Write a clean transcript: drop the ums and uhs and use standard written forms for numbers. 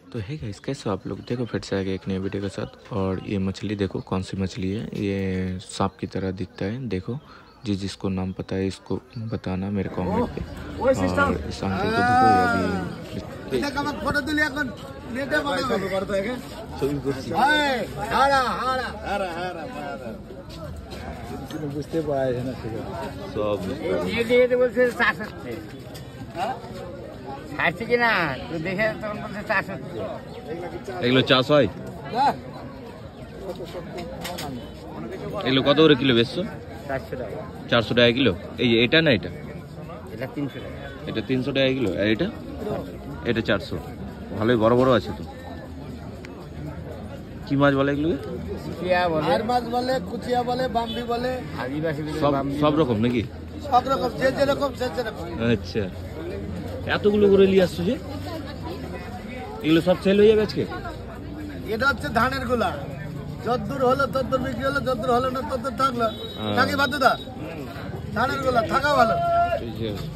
तो है गाइस, कैसे आप लोग? देखो फिर से आ गए एक नए वीडियो के साथ। और ये मछली देखो कौन सी मछली है। ये सांप की तरह दिखता है। देखो जिसको नाम पता है इसको बताना मेरे कमेंट पे। और इस अंकल को देखो, ये अभी বুঝতে পারে না सब খাইছে কিনা তো দেখে তখন বলছে চাষ হচ্ছে। এগুলো চাষ হয়? এগুলো কত করে কিলো বেচছো? 400 টাকা। 400 টাকা কিলো? এই এটা না এটা? এটা 300 টাকা। এটা 300 টাকা কিলো। আর এটা? এটা 400। ভালোই বড় বড় আছে তো। কি মাছ বলে এগুলো? কুচিয়া বলে, আর মাছ বলে, কুচিয়া বলে, বাম্বি বলে, আদিবাসী সব রকম নাকি? সব রকম, যে যেরকম সে সেরকম। আচ্ছা, এতগুলো করে নিয়ে আসছো যে? এগুলো সব সেল হয়ে যাবে আজকে? এটা হচ্ছে ধানের গোলা, যদ্দূর হলো তদ্দূর বিক্রি হলো, যদ্দূর হলো না তদ্দূর থাকলো। থাকি বাদুদা ধানের গোলা থাকা ভালো। ঠিক আছে।